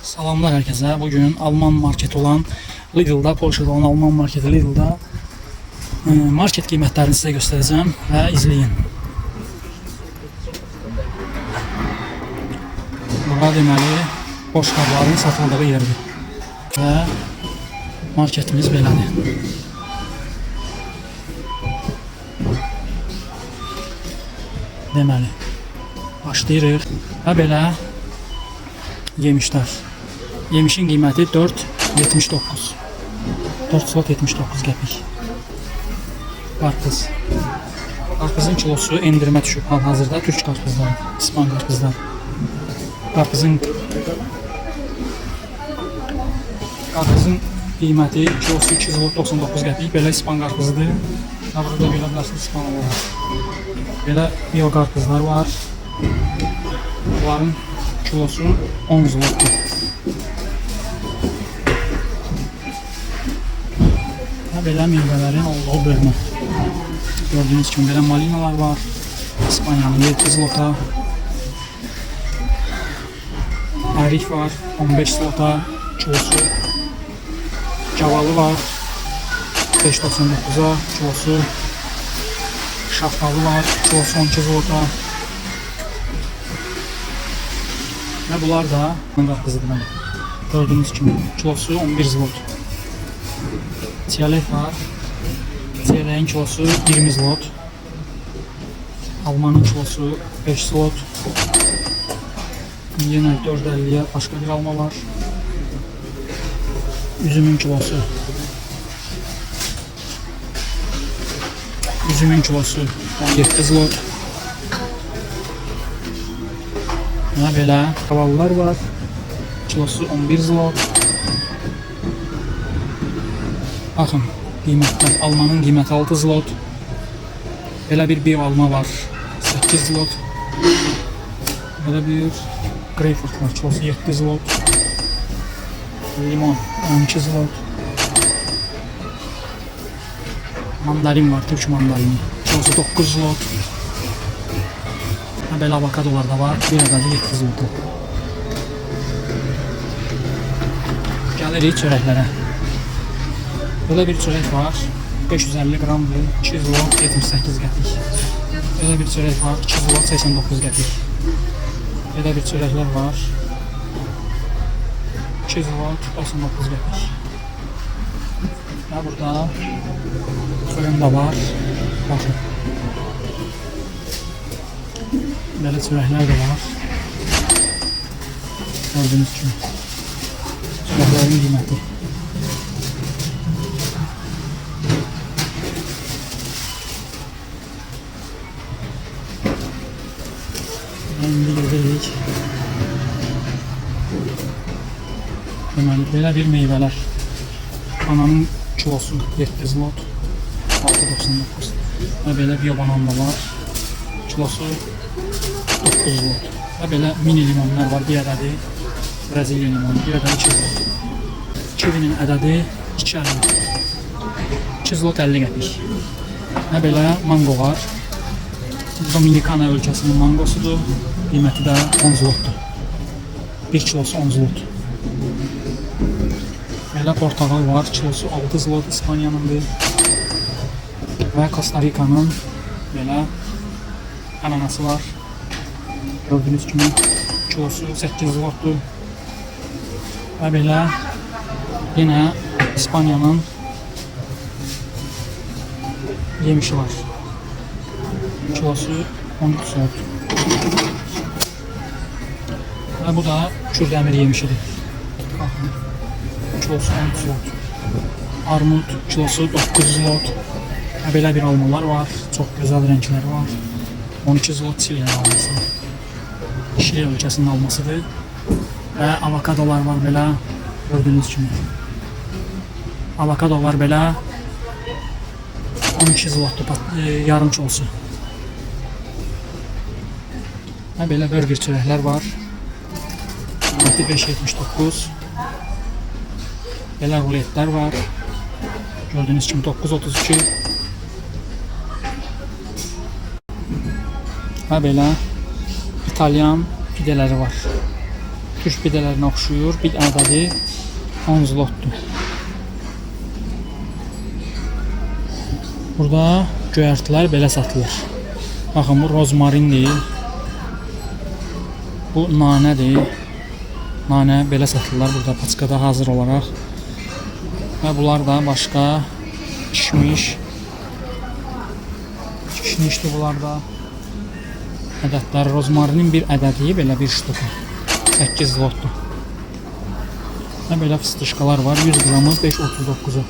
Salamlar herkese. Bugün Alman marketi olan Lidl'da, Polşa'da olan Alman marketi Lidl'da market qiymətlərini size göstereceğim ve izleyin. Bura deməli boş qabların satıldığı yerdir və marketimiz belədir. Deməli başlayırıq və belə yemişlər. Yemişin qiyməti 4.79. 4 slot 79 qəpik. Qarpız. Qarpızın kilosu endirmə düşüb hal-hazırda türk qarpızları, İspan qarpızlar. Qarpızın qiyməti kilosu 2.99 qəpik. Belə İspan qarpızıdır. Burada görə bilərsiniz İspan olur. Belə bio qarpızlar var. Bunların kilosu 10 zlotdur. Belə meyvələrin olduğu bölümü. Gördüğünüz kimi belə malinalar var. İspanya'nın 7 zlota. Ərik var 15 zlota kilosu. Cavalı var 5.99'a kilosu. Şaftalı var kilosu 12 zlota. Ve bunlar da qarpızıdır. Gördüğünüz kimi kilosu 11 zlot. Çiyələk var. Çiyələyin kilosu 20 zlot. Almanın kilosu 5 zlot. Yenə 4.50'ye başka bir alma var. Üzümün kilosu. Üzümün kilosu 17 zlot. Ve belə kavallar var. Kilosu 11 zlot. Baxın, qiymətlər. Almanın qiyməti 6 zlot. Belə bir biv alma var 8 zlot. Belə bir greyfurt var, kilosu 7 zlot. Limon 12 zlot. Mandarin var, türk mandarini, kilosu 9 zlot. Belə avokadolar da var, bir ədədi 7 zlot. Gəlirik çörəklərə. Böyle bir çörek var. 550 gramdır. 2 zlot 78 qəpik. Böyle bir çörek var. 2 zlot 89 qəpik. Böyle bir çörekler var. 2 zlot 99 qəpik. Ve burada fırın da var. Bakın. Böyle çörekler de var. Gördüğünüz gibi. Çöreklerin qiyməti. İndi gedirik. Deməli, belə bir meyvələr. Bananın kilosu 7 zlot 6.99. Və belə bio banan da var. Kilosu 9 zlot. Və belə mini limonlar var. Bir ədədi Brezilya limonu. Bir ədədi 2 zlot. Kivinin ədədi 2,50. 2 zlot 50 qəpik. Və belə mango var. Dominikana ölkəsinin mangosudur. Qiyməti də 10 zlotdur. 1 kilosu 10 zlot. Belə portağal var. Kilosu 6 zlot İspanya'nındır. Və Costa Rica'nın belə ananası var. Gördüğünüz kimi kilosu 8 zlotdur. Və belə yine İspanya'nın yemişi var. Kilosu 13 zlot. Ve bu da kürdəmir yemişidir. Baxın. Kilosu 13 zlot. Armud kilosu 9 zlot. Ve belə bir almalar var. Çok güzel renkləri var. 12 zlot Çilinin alması. Şili ölkəsinin almasıdır. Ve avokadolar var belə. Gördüğünüz kimi. Avokado var belə. 12 zlotdur yarım kilosu. Ve belə burger çörəklər var. 5.79. Belə ruletlər var. Gördüğünüz kimi 9.32. Ve belə İtalyan pideləri var. Türk pidələrinə oxşuyur. Bir ədədi 10 zlotdur. Burada göyərtilər belə satılır. Baxın, bu rozmarin deyil. Bu nanədir. Nanə belə satılırlar burada paçkada hazır olaraq. Və bunlar da başqa kişmiş. Kişnişdir bunlar da. Ədədlər rozmarinin bir ədədi belə bir ştuka. 8 zlotdur. Və belə fıstışkalar var. 100 qramı 5.39'a.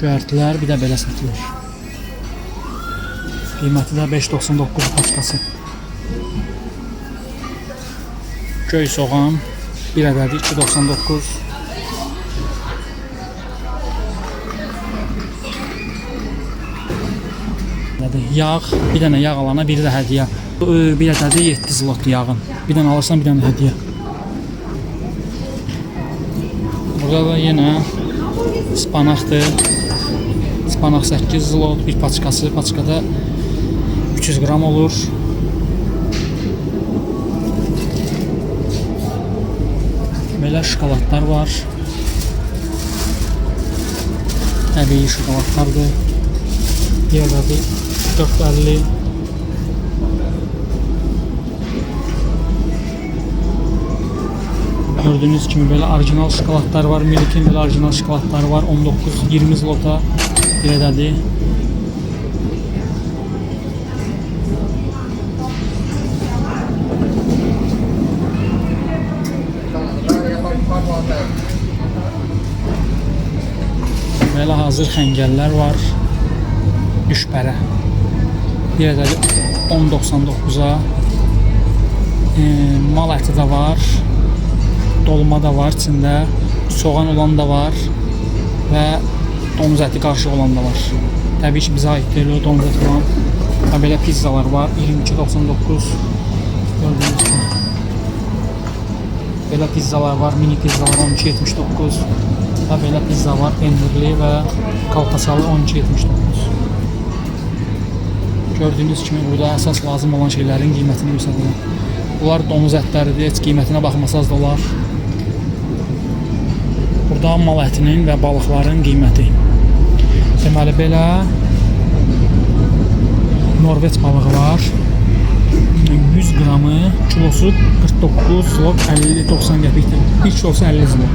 Göyərtilər bir də belə satılır. Qiyməti də 5.99 paçkası. Göy soğan bir ədədi 2.99. Yağ, bir dənə yağ alana bir də hədiyyə. Bir ədədi 7 zlot yağın. Bir dənə alırsan bir dənə hədiyyə. Burada da yenə spanaqdır. Spanaq 8 zlot, bir paçkası. Paçkada 300 qram olur. Belə şokoladlar var. Təbii şokoladlardır. Bir ədədi 4.50. Gördüğünüz kimi böyle orijinal şokoladlar var. Milk'in böyle orijinal şokoladlar var. 19-20 zlota bir ədədi. Böyle hazır xəngəllər var. Düşbərə. Bir ədədi 10.99'a. Mal əti də var. Dolma da var içində. Soğan olan da var. Və domuz əti qarışıq olan da var. Təbii ki bizə aid deyil o domuz əti olan. Və belə pizzalar var. 22.99. Gördüyünüz kimi. Belə pizzalar var. Mini pizzalar 12.79. Və belə pizza var. Pendirli və kalpasalı 12.79. Gördüyünüz kimi burada əsas lazım olan şeylərin qiymətini göstərir. Bunlar domuz ətləridir. Heç qiymətinə baxmasaz da olar. Burada mal ətinin və balıqların qiyməti. Deməli belə Norveç balığı var. 100 qramı kilosu 49 zlot 50-90 qəpikdir. 1 kilosu 50 zlot.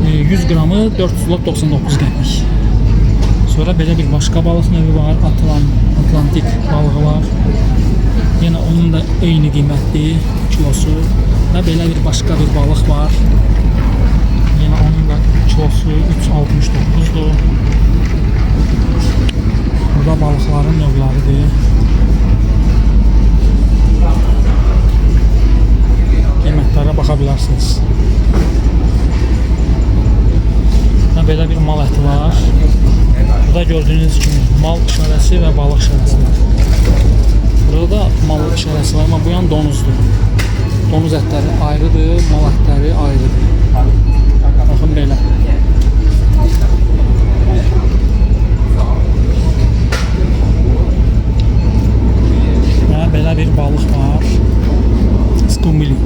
100 qramı 4 zlot 99 qəpik. Sonra belə bir başqa balıq növü var. Atlantik balığı var. Yenə onun da eyni qiymətdir kilosu. Və belə bir başqa bir balıq var. Yenə onun da kilosu 3.69'dur. Burada balıqların növləridir. Qiymətlərə baxa bilərsiniz. Və belə bir mal əti var. Burada gördüğünüz kimi mal işarəsi və balıq işarəsi var. Burada da mal işarəsi var, amma bu yan donuzdur. Donuz ətləri ayrıdır, mal ətləri ayrıdır. Baxın belə. Və belə bir balıq var. Skumbili.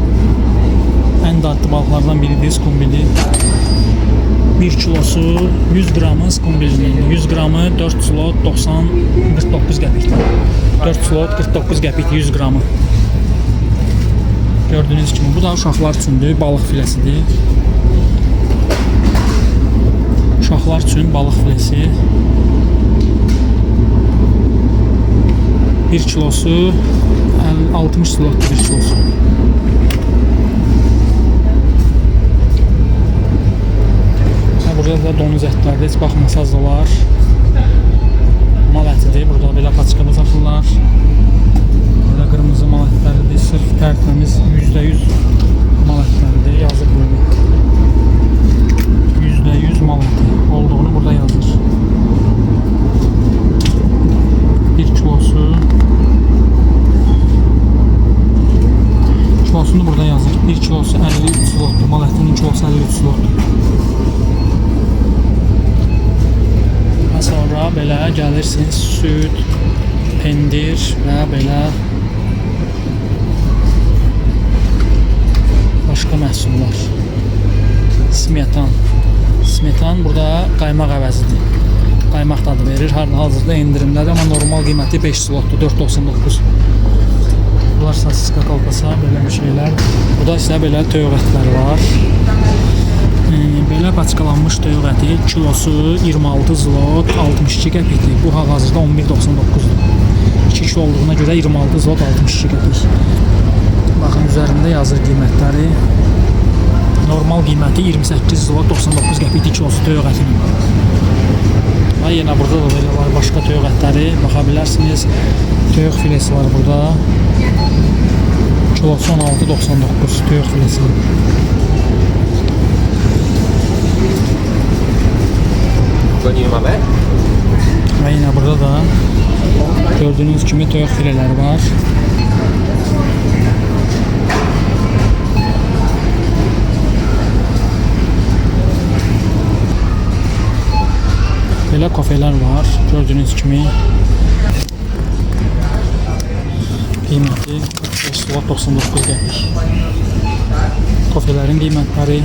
Ən dadlı balıqlardan biridir skumbili. 1 kilosu 100 qramı skumbilinin. 100 qramı 4 zlot 49 qəpikdir. 4 zlot 49 qəpik 100 qramı. Gördüğünüz kimi bu da uşaqlar üçündür, balıq filəsidir. Uşaqlar üçün balıq filesi. 1 kilosu 60 zlotdur 1 kilosu. Burada da donuz ətlərdir, heç baxmasaz da olar. Mal ətidir, burada belə paçkada satırlar. Burada qırmızı mal ətləridir, sırf tərtəmiz %100 mal ətləridir, yazır burada. %100 mal əti olduğunu burada yazır. 1 kilosu kilosunu burada yazır. 1 kilosu 53 zlotdur, mal ətinin kilosu 53 zlotdur. Sonra belə gəlirsiniz süd, pendir və belə başqa məhsullar. Smetan. Smetan burada qaymaq əvəzidir. Qaymaq dadı verir. Hazırda endirimdədir, amma normal qiyməti 5 zlotdur, 4.99. Bunlar sosiska kolbasa, belə bir şeylər. Burada isə belə toyuq ətləri var. Belə paçkalanmış toyuq əti kilosu 26 zlot 62 qəpikdir. Bu hal-hazırda 11.99-dur. 2 kilo olduğuna görə 26 zlot 62 qəpik. Baxın, üzərində yazır qiymətləri. Normal qiyməti 28 zlot 99 qəpikdir kilosu toyuq ətinin. Və yenə burada da belə var başqa toyuq ətləri. Baxa bilərsiniz. Toyuq filesi var burada. Kilosu 16.99 toyuq filesi. Və yenə burada da gördüğünüz kimi toyuq fileləri var. Belə kafeler var. Gördüğünüz kimi qiyməti 45.99 qəpik. Kafelerin qiymətləri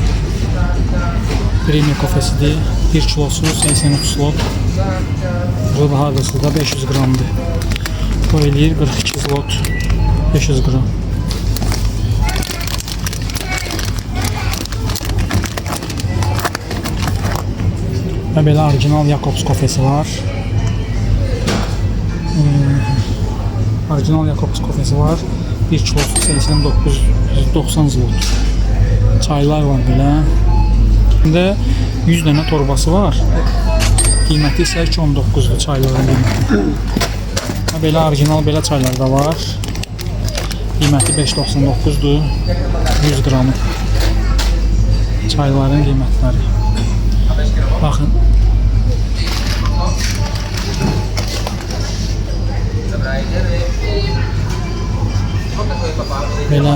Premium kafesidir. 1 kilosu 83 zlot. Burada hardası da 500 gramdır. Bu eləyir 42 zlot 500 gram. Və belə orijinal Jacobs kafesi var. Orijinal Jacobs kafesi var. 1 kilosu 89-90 zlot. Çaylar var belə. İçində 100 dənə torbası var. Qiyməti isə 2.19-dur çayların qiyməti. Belə orijinal belə çaylar da var. Qiyməti 5.99-dur. 100 qramı. Çayların qiymətləri. Baxın. Belə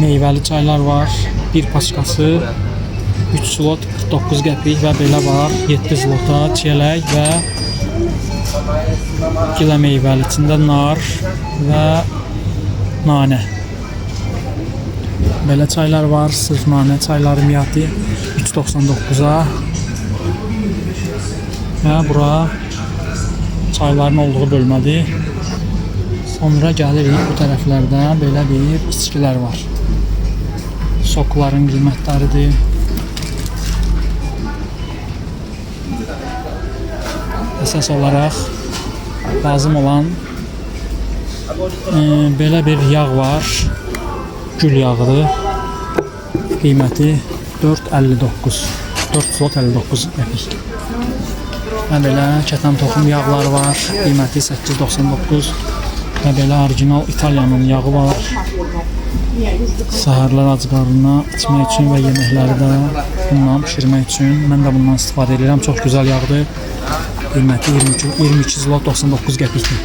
meyvəli çaylar var. Bir paçkası 3 zlot 49 qəpik və belə var 7 zlota çiyələk və gilə meyvəli, içində nar və nanə. Belə çaylar var, sırf nanə çayları miyyəti 3.99-a və bura çayların olduğu bölmədir. Sonra gəlirik bu tərəflərdə belə bir içkilər var. Sokların qiymətləridir. Əsas olaraq lazım olan belə bir yağ var. Gül yağıdır. Qiyməti 4.59. 4 zlot 59 qəpik. Və belə kətan toxum yağları var. Qiyməti 8.99. Və belə orijinal İtalyanın yağı var. Səhərlər ac qarnına içmək üçün və yeməkləri də bundan pişirmək üçün. Mən də bundan istifadə edirəm. Çox gözəl yağdır. Qiyməti 22 zlot 99 qəpikdir.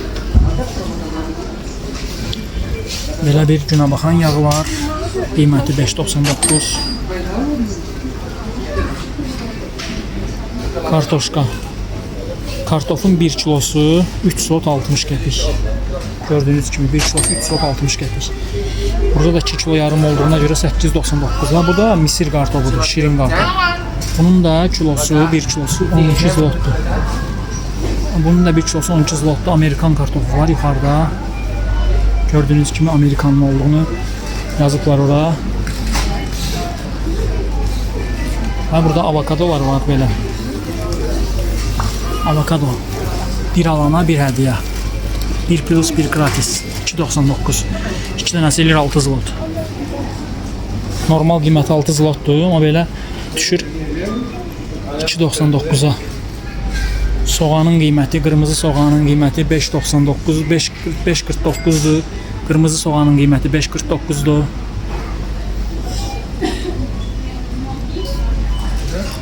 Belə bir günə baxan yağı var. Qiyməti 5.99. Kartoşka. Kartofun 1 kilosu 3 zlot 60 qəpik. Gördüğünüz kimi 1 kilosu 3 zlot 60 qəpik. Burada da 2 kilo yarım olduğuna görə 8.99. Bu da misir kartofudur, şirin kartof. Bunun da kilosu 1 kilosu 12 zlotdur. Bunun da 1 kilosu 12 zlotdur. Amerikan kartofu var yuxarıda. Gördüğünüz kimi Amerikanlı olduğunu yazıblar oraya. Və burada avokadolar var belə. Avokado. Bir alana bir hədiyyə. 1 plus 1 gratis. 2.99. 2 dənəsi 56 zlot. Normal qiyməti 6 zlotdur, amma belə düşür 2.99-a. Soğanın qiyməti, qırmızı soğanın qiyməti 5.99, 5.49-dur. Qırmızı soğanın qiyməti 5.49-dur.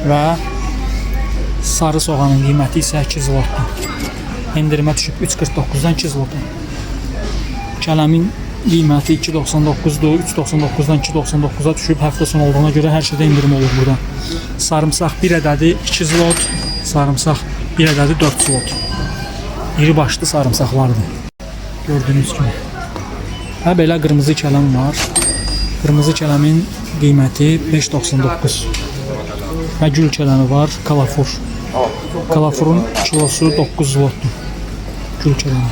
Və sarı soğanın qiyməti isə 2 zlotdur. Endirimə düşüb 3.49-dan 2 zlota. Kələmin qiyməti 2.99-dur. 3.99-dan 2.99-a düşüb. Həftə sonu olduğuna görə hər şeydə indirim olur burada. Sarımsaq 1 ədədi 2 zlot. Sarımsaq 1 ədədi 4 zlot. İri başlı sarımsaqlardır. Gördüğünüz kimi. Və belə qırmızı kələm var. Qırmızı kələmin qiyməti 5.99. Və gül kələmi var, kalafur. Kalafurun kilosu 9 zlotdur. Gül kələmi.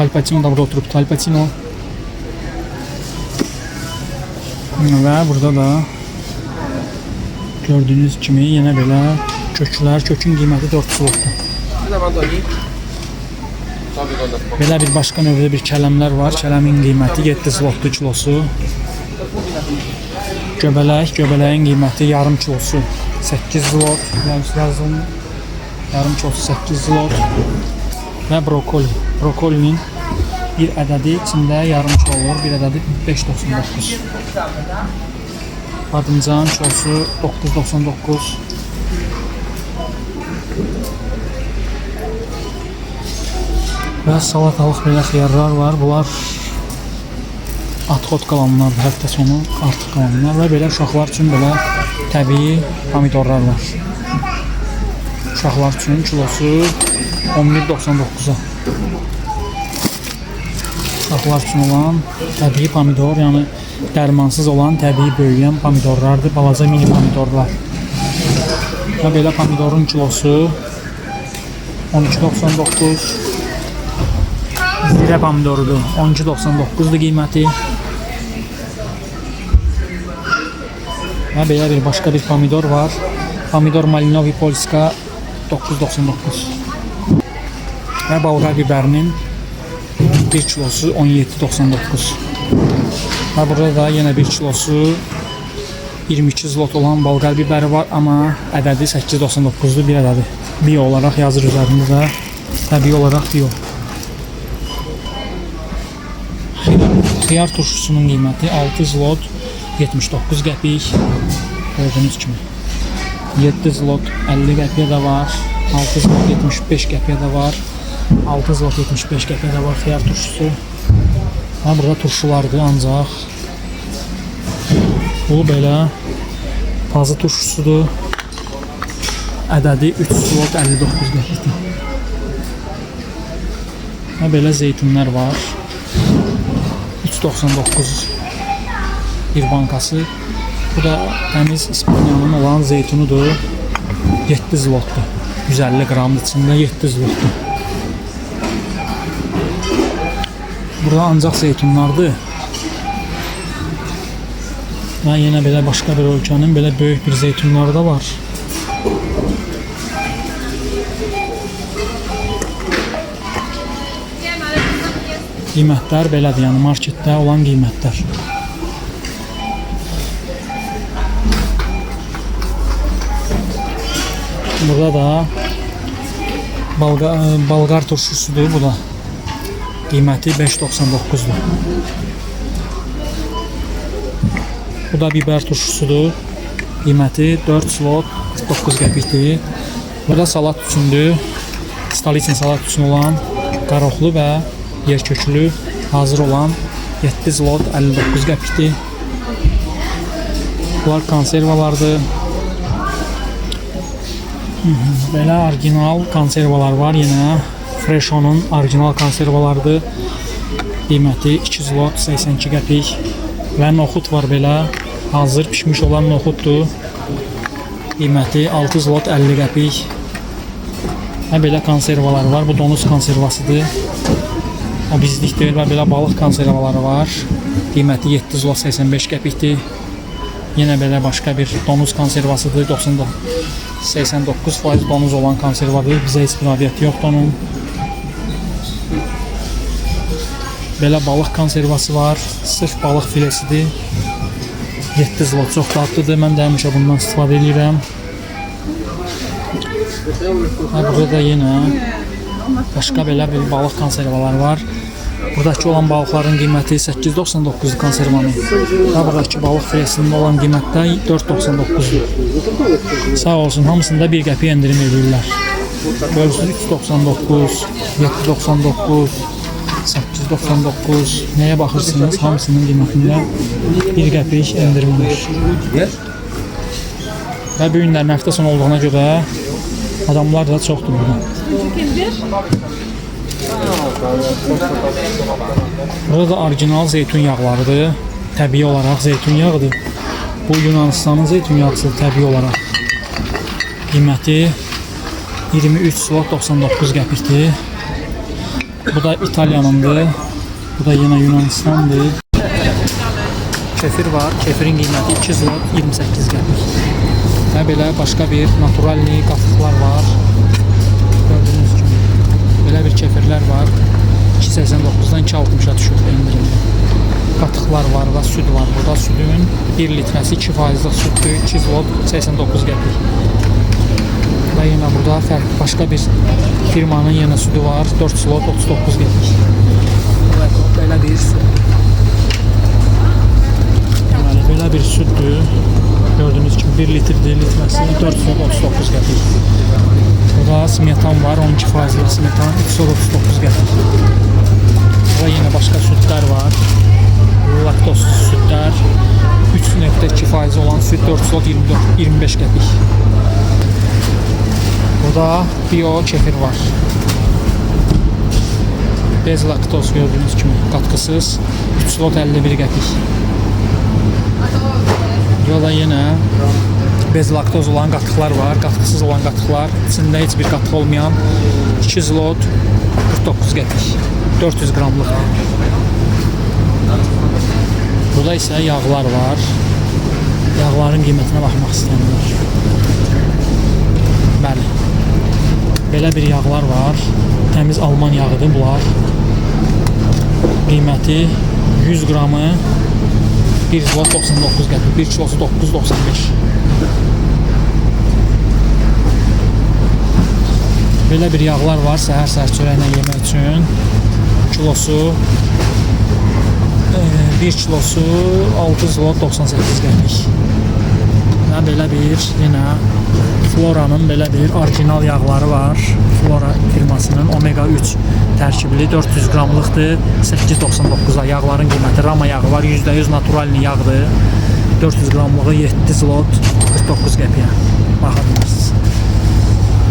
Al Pacino da burada oturub. Al Pacino. Və burada da gördüyünüz kimi yenə belə köklər. Kökün qiyməti 4 zlotdur. Belə bir başqa növdə bir kələmlər var. Kələmin qiyməti 7 zlotdur kilosu. Göbələyin qiyməti yarım kilosu 8 zlot. Yazın yarım kilosu 8 zlot. Və brokoli. Brokolinin bir ədədi içində yarım kilo olur. Bir ədədi 5.99. Badımcan kilosu 9.99. Və salatalıq belə xiyarlar var. Bunlar adxot qalanlardır, həftə sonu artıq qalanlar və belə uşaqlar üçün belə təbii pomidorlar var. Uşaqlar üçün kilosu 11.99-a. Uşaqlar üçün olan təbii pomidor, yəni dərmansız olan təbii böyüyən pomidorlardır, balaca mini pomidorlar. Və belə pomidorun kilosu 12.99. Zirə pomidorudur, 12.99-dur qiyməti. Və belə bir başqa bir pomidor var. Pomidor Malinovi Polska 9.99. Və Bolqar biberinin 1 kilosu 17.99. Və burada da yenə 1 kilosu 22 zlot olan Bolqar biberi var, amma ədədi 8.99-dur bir ədədi. Bio olaraq yazır üzərində də, təbii olaraq bio. Xiyar turşusunun qiyməti 6 zlot 79 qəpik. Gördüyünüz kimi 7 zlot 50 qəpiyə də var, 6 zlot 75 qəpiyə də var, 6 zlot 75 qəpiyə də var xiyar turşusu. Və burada turşulardır ancaq. Bu belə pazı turşusudur. Ədədi 3 zlot 59 qəpikdir. Və belə zeytunlar var. 3.99 bir bankası. Bu da təmiz İspaniyanın olan zeytunudur. 7 zlotdur. 150 qramın içində 7 zlotdur. Burada ancaq zeytunlardır. Və yenə belə başqa bir ölkənin belə böyük bir zeytunları da var. Qiymətlər belədir, yəni marketdə olan qiymətlər. Burada da Bolqar turşusudur, bu da qiyməti 5.99-dur. Bu da biber turşusudur, qiyməti 4 zlot 9 qəpikdir. Burada salat üçündür, Stoliçin salat üçün olan qaroxlu və yerköklü hazır olan 7 zlot 59 qəpikdir. Bunlar konservalardır. Belə orijinal konservalar var yenə. Freshonun orijinal konservalardır. Qiyməti 2 zlot 82 qəpik. Və noxud var belə. Hazır pişmiş olan noxuddur. Qiyməti 6 zlot 50 qəpik. Və belə konservalar var. Bu donuz konservasıdır. O bizlik deyil və belə balıq konservaları var. Qiyməti 7 zlot 85 qəpikdir. Yenə belə başqa bir donuz konservasıdır. 89% donuz olan konservadır. Bizə heç bir adiyyəti yoxdur onun. Belə balıq konservası var. Sırf balıq filesidir. 7 zlot çox dadlıdır. Mən də həmişə bundan istifadə edirəm. Burada da yenə başqa belə bir balıq konservalar var. Buradakı olan balıqların qiyməti 8.99 konservanın. Və buradakı balıq filesinin olan qiymətdə 4.99. Sağ olsun, hamısında 1 qəpik endirim edirlər. Bölüsü 3.99, 7.99, 8.99. Nəyə baxırsınız? Hamısının qiymətində 1 qəpik endirim var. Və bu günlərin həftə sonu olduğuna görə adamlar da çoxdur burada. Burada da orijinal zeytun yağlarıdır. Təbii olaraq zeytun yağıdır. Bu Yunanistanın zeytun yağısı təbii olaraq. Qiyməti 23 slot 99 qəpikdir. Bu da İtalyanındır. Bu da yine Yunanistandır. Kefir var. Kefirin qiyməti 2 slot 28 qəpik. Və belə başqa bir naturalli qatıqlar var. Gördüyünüz kimi. Belə bir kefirlər var. 2.89'dan 2.60'a düşüb endirimdə. Qatıqlar var və süd var. Burada südün 1 litrəsi 2%'lik süddür. 2 slot 89 qəpik. Və yenə burada fərqli başqa bir firmanın yenə südü var. 4 slot 39 qəpik. Belə bir süd. Deməli, belə bir süddür. Gördüyünüz kimi 1 litrdir. Litrəsi 4 slot 39 qəpik. Burada smetan var. 12%'lik smetan 2 slot 39 qəpik. Burada yenə başqa südlər var. Laktozsuz südlər. 3.2% olan süd 4 slot 25 qəpik. Burada bio kefir var. Bez laktoz gördüğünüz kimi katkısız 3 slot 51 qəpik. Burada yine bez laktoz olan qatıqlar var. Qatıqsız olan qatıqlar. İçində heç bir qatıq olmayan 2 slot 49 qəpik. 400 qramlıq. Burada isə yağlar var. Yağların qiymətinə baxmaq istəyirlər. Bəli. Belə bir yağlar var. Təmiz Alman yağıdır bunlar. Qiyməti 100 qramı 1 slot 99 qəpik. 1 kilosu 9.95. Belə bir yağlar var səhər çörəklə yemək üçün. Kilosu 1 kilosu 6 slot 98 qəpik. Və belə bir yenə Flora'nın belə bir orijinal yağları var. Flora firmasının omega 3 tərkibli 400 qramlıqdır. 8.99'a yağların qiyməti. Rama yağı var. %100 naturalni yağdır. 400 qramlığı 7 slot 49 qəpiyə. Baxa bilirsiniz.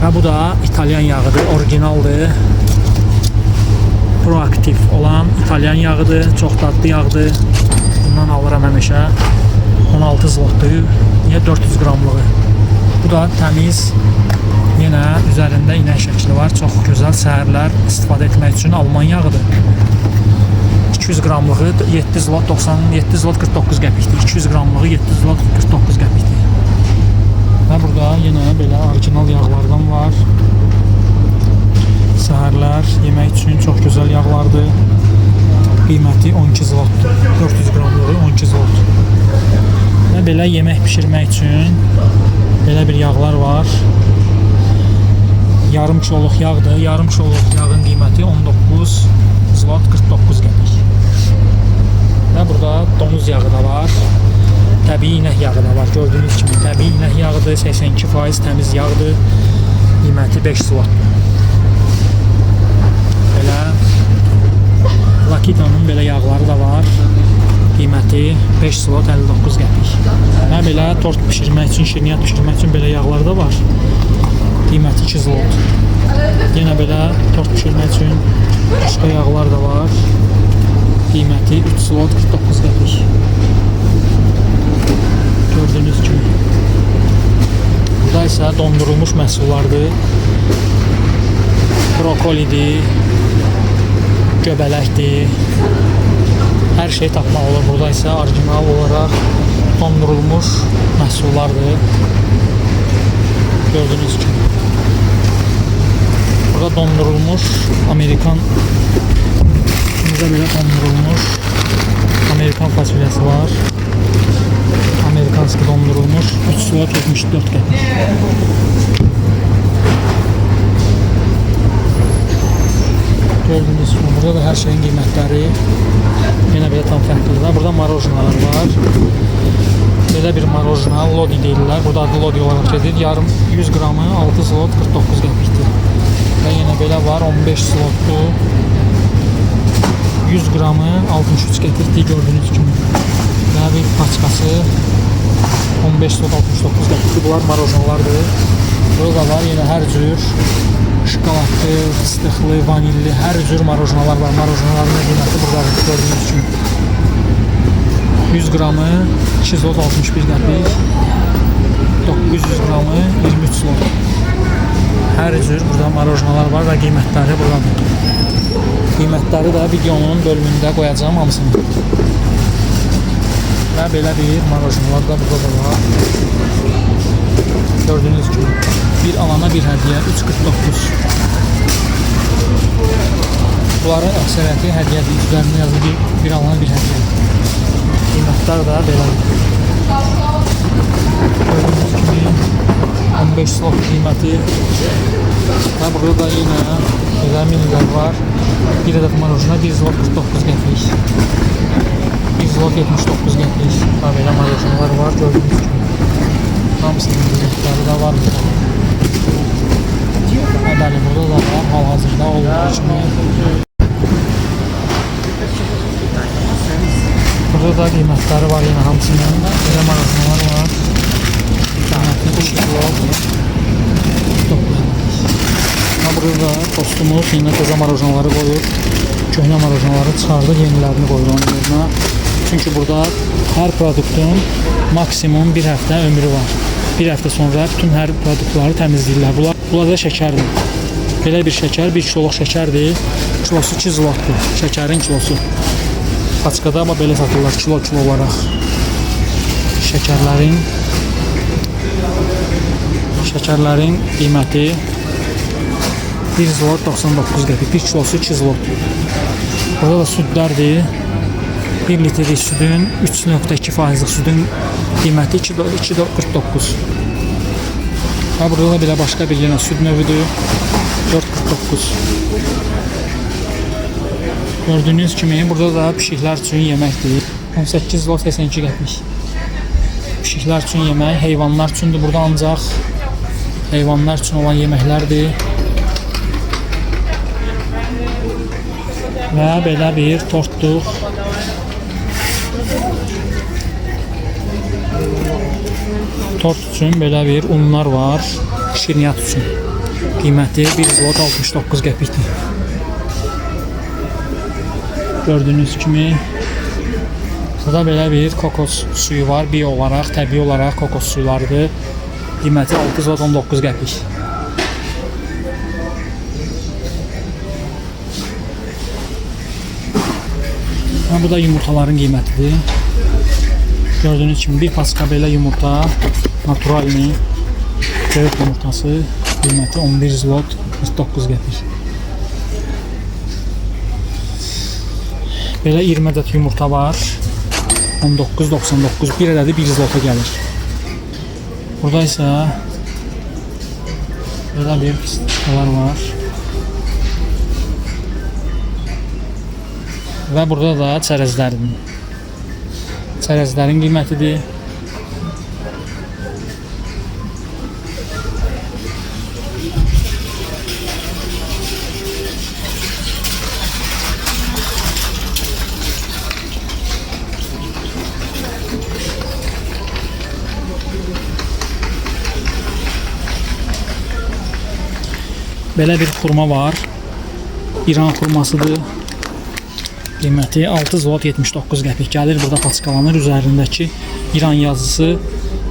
Və bu da İtalyan yağıdır. Orijinaldır. Proaktif olan İtalyan yağıdır. Çox dadlı yağdır. Bundan alıram həmişə. 16 slotdur. Niyə 400 qramlığı? Bu da təmiz. Yenə üzərində inək şəkli var. Çox gözəl səhərlər istifadə etmək üçün Alman yağıdır. 200 qramlığı 7 slot 49 qəpikdir. 200 qramlığı 7 slot 49 qəpikdir. Və burada yenə belə orijinal yağlardan var. Səhərlər yemək üçün çox gözəl yağlardır. Qiyməti 12 slotdur. 400 qramlığı 12 slot. Və belə yemək pişirmək üçün belə bir yağlar var. Yarım kiloluq yağdır. Yarım kiloluq yağın qiyməti 19 slot 49 qəpik. Və burada donuz yağı da var. Təbii inək yağı da var. Gördüyünüz kimi təbii inək yağıdır. 82% təmiz yağdır. Qiyməti 5 slotdur. Belə Lakitanın belə yağları da var. Qiyməti 5 slot 59 qəpik. Və belə tort pişirmək üçün, şirniyyat pişirmək üçün belə yağlar da var. Qiyməti 2 slot. Yenə belə tort pişirmək üçün başqa yağlar da var. Qiyməti 3 slot 49 qəpik. Gördüyünüz kimi. Burada isə dondurulmuş məhsullardır. Brokolidir, göbələkdir. Hər şey tapmaq olur. Burada isə orijinal olaraq dondurulmuş məhsullardır. Gördüyünüz kimi. Burada dondurulmuş Amerikan belə dondurulmuş Amerikan fasulyası var. Amerikanski dondurulmuş 3 slot 74 qəpik. Gördüğünüz gibi burada da her şeyin qiymətləri yine belə tam fərqlidir. Burada marojnalar var. Belə bir marojna lodi deyirlər. Burada adı lodi olaraq gedir. Yarım 100 qramı 6 slot 49 qəpikdir. Və yenə belə var 15 slotlu 100 qramı 63 qəpikdir gördüğünüz kimi. Və bir paçkası 15 slot 69 qəpikdir. Bunlar marojnalardır. Burada var yine her cür şokoladlı, fıstıqlı, vanilli, hər cür marojnalar var. Marojnaların da qiyməti burada gördüyünüz kimi. 100 qramı 2 zlot 61 qəpik, 900 qramı 23 zlot. Hər cür burada marojnalar var və qiymətləri buradadır. Qiymətləri də videonun bölümündə qoyacağım hamısını. Və belə bir marojnalar da burada var. Gördüğünüz gibi bir alana bir hediye 3.49. Bunların əksəriyyəti hədiyədir. Üzərində yazılı bir alana bir hediye. Qiymətlər də belə. Gördüğünüz gibi 15 slot qiyməti. Və burada da yine belə menülər var. Bir adet marojna 1 zlot 49 qəpik. 1 zlot 79 qəpik. Və belə marojnalar var gördüğünüz gibi. Hamısının qiymətləri də var. Bəli, burada da var. Hal-hazırda olduğu kimi. Burada da qiymətləri var yine hamısının. Belə marojnalar var. Qiyməti 3 zlot 9. Burada dostumuz yine təzə marojnaları qoyur. Köhnə marojnaları çıxardır, yenilərini qoyur onun yerinə. Çünki burada hər produktun maksimum bir həftə ömrü var. Bir həftə sonra bütün hər produktları təmizləyirlər. Bunlar da şəkərdir. Belə bir şəkər, 1 kiloluq şəkərdir. Kilosu 2 zlotdur. Şəkərin kilosu. Paçkada amma belə satırlar kilo olaraq. Şəkərlərin qiyməti 1 zlot 99 qəpik. 1 kilosu 2 zlot. Burada da südlərdir. 1 litrelik südün 3.2%'lik südün qiyməti 2.49. Və burada da belə başqa bir yenə süd növüdür. 4.49. Gördüğünüz kimi burada da pişiklər üçün yeməkdir. 18 zlot 82 qəpik. Pişiklər üçün yemək, heyvanlar üçündür. Burada ancaq heyvanlar üçün olan yeməklərdir. Və belə bir tortluq. Tort üçün belə bir unlar var. Şirniyyat üçün. Qiyməti 1 zlot 69 qəpikdir. Gördüğünüz kimi burada belə bir kokos suyu var. Bio olaraq, təbii olaraq kokos suylarıdır. Qiyməti 6 zlot 19 qəpik. Bu da yumurtaların qiymətidir. Gördüğünüz kimi bir paska belə yumurta, naturalni göğüt yumurtası, qiyməti 11 zlot 49 qəpik. Belə 20 adet yumurta var. 19.99, bir ədədi 1 zlota gəlir. Burada isə belə bir fıstıqlar var. Və burada da çərəzlərin qiymətidir. Belə bir xurma var. İran xurmasıdır. Qiyməti 6 zlot 79 qəpik gəlir. Burada paçkalanır. Üzərindəki İran yazısı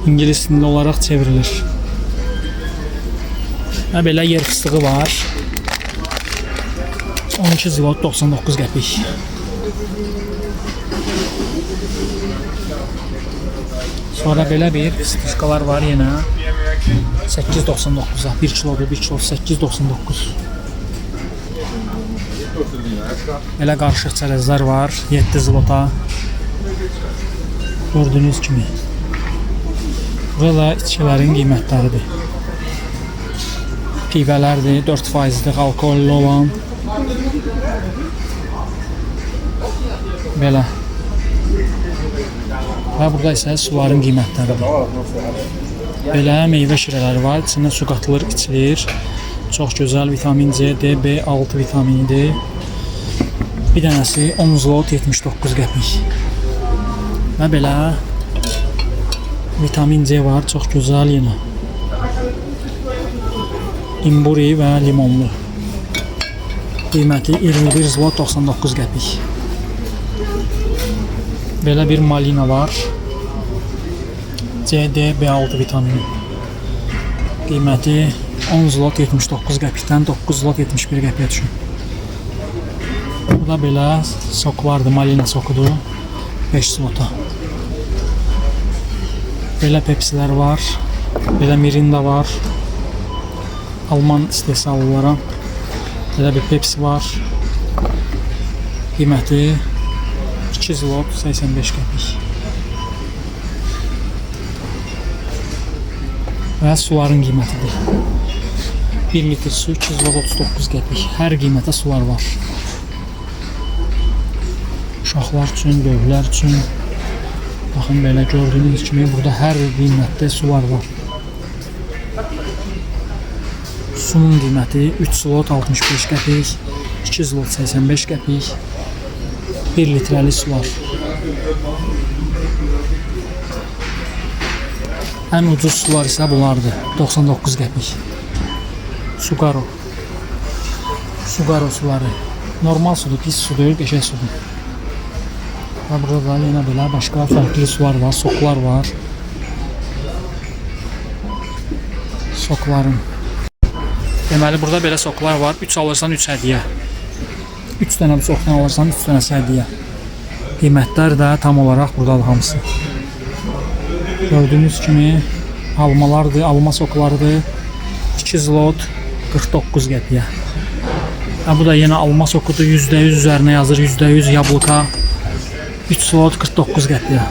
ingilis dilində olaraq çevrilir. Və belə yer fıstığı var. 12 zlot 99 qəpik. Sonra belə bir fıstıqlar var yenə. 8.99'a 1 kilodur, 1 kilo 8.99. Belə qarışıq çərəzlər var 7 zlota. Gördüğünüz kimi. Burada içkilərin qiymətləridir. Pivələrdir, 4%'lik alkollü olan. Belə. Və burada isə suların qiymətləridir. Belə meyvə şirələri var. İçində su qatılır, içilir. Çox gözəl vitamin C, D, B6 vitaminidir. Bir dənəsi 10 zlot 79 qəpik. Və belə vitamin C var, çox gözəl yenə. imburi və limonlu. Qiyməti 21 zlot 99 qəpik. Belə bir malina var. C, D, B6 vitamini. Qiyməti 10 zlot 79 qəpikdən 9 zlot 71 qəpiyə düşür. Bu da belə sok vardı, malina sokudur. 5 zlota. Belə pepsilər var. Belə mirinda var. Alman istehsallılara. Belə bir pepsi var. Qiyməti 2 zlot 85 qəpik. Və suların qiymətidir. 1 litr su 2 zlot 39 qəpik. Hər qiymətə sular var. Uşaqlar üçün, böyüklər üçün. Baxın, belə gördüyünüz kimi burada hər qiymətdə sular var. Sunun qiyməti 3 zlot 65 qəpik, 2 zlot 85 qəpik, 1 litrəli sular. Ən ucuz sular isə bunlardır, 99 qəpik. Sugaro. Sugaro suları. Normal sudur, pis sudur, qəşəng sudur. Və burada da yenə belə başqa fərqli sular var, soklar var. Sokların. Deməli, burada belə soklar var. 3 alırsan 3 hədiyyə. 3 dənə bu sokdan alırsan 3 dənəsi hədiyyə. Qiymətlər də tam olaraq buradadır hamısı. Gördüyünüz kimi almalardır, alma soklarıdır. 2 zlot 49 qəpiyə. Bu da yenə alma sokudur. %100 üzərinə yazır. %100 yablika. 3 zlot 49 qəpiyə.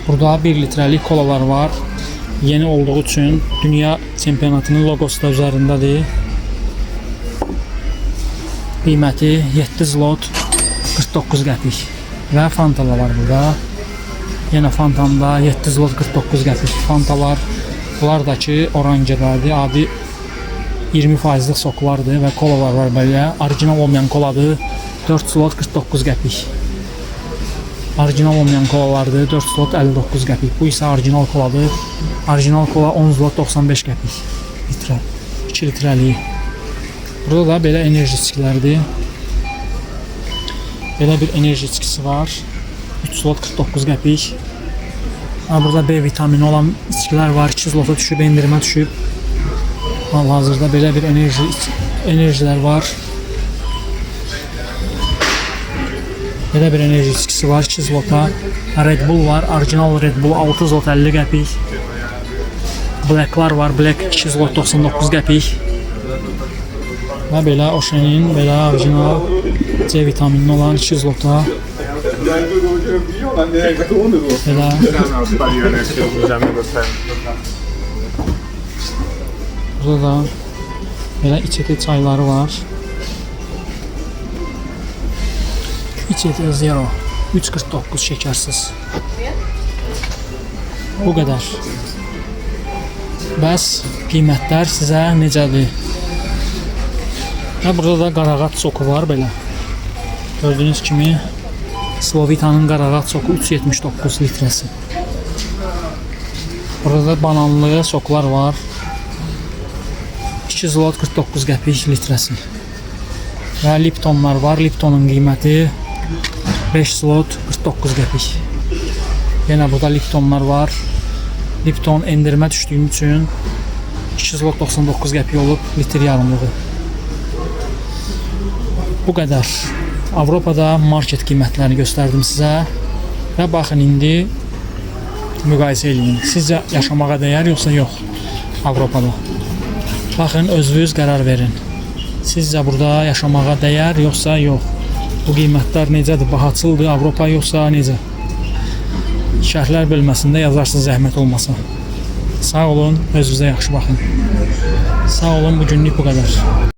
Burada 1 litrəlik kolalar var. Yeni olduğu üçün dünya çempionatının logosu da üzərindədir. Qiyməti 7 zlot 49 qəpik. Və fantalar var burada. Yenə fantamda 7 zlot 49 qəpik. Fantalar, bunlar da ki oranjələrdir. Adi 20%'lik soklardır və kolalar var belə. Orijinal olmayan koladır. 4 zlot 49 qəpik. Orijinal olmayan kolalardır. 4 zlot 59 qəpik. Bu isə orijinal koladır. Orijinal kola 10 zlot 95 qəpik. Litrə. 2 litrəliyi. Burada da belə enerji içkilərdir. Belə bir enerji içkisi var. 3 zlot 49 qəpik. Burada B vitamini olan içkilər var. 2 zlota düşüb, endirmə düşüb. Hal-hazırda belə bir enerjilər var. Belə bir enerji içkisi var 2 zlota. Red Bull var. Orijinal Red Bull 6 zlot 50 qəpik. Blacklar var. Black 2 zlot 99 qəpik. Və belə Ocean'in belə orijinal C vitaminli olan 2 zlota. Belə burada da belə içəti çayları var. İçəti Zero 3.49 şəkərsiz. Bu qədər. Bəs qiymətlər sizə necədir? Və burada da qarağat soku var belə. Gördüyünüz kimi Slovitanın qarağat soku 3.79 litrəsi. Burada da bananlı soklar var. 2 zlot 49 qəpik litrəsi. Və Liptonlar var. Liptonun qiyməti 5 zlot 49 qəpik. Yenə burada Liptonlar var. Lipton endirmə düşdüyüm üçün 2 zlot 99 qəpik olub litr yarımlığı. Bu qədər. Avropada market qiymətlərini göstərdim sizə. Və baxın, indi müqayisə edin. Sizcə yaşamağa dəyər yoxsa yox Avropada? Baxın, özünüz qərar verin. Sizcə burada yaşamağa dəyər yoxsa yox? Bu qiymətlər necədir? Bahaçıldır Avropa yoxsa necə? Şərhlər bölməsində yazarsınız, zəhmət olmasa. Sağ olun, özünüzə yaxşı baxın. Sağ olun, bugünlük bu qədər.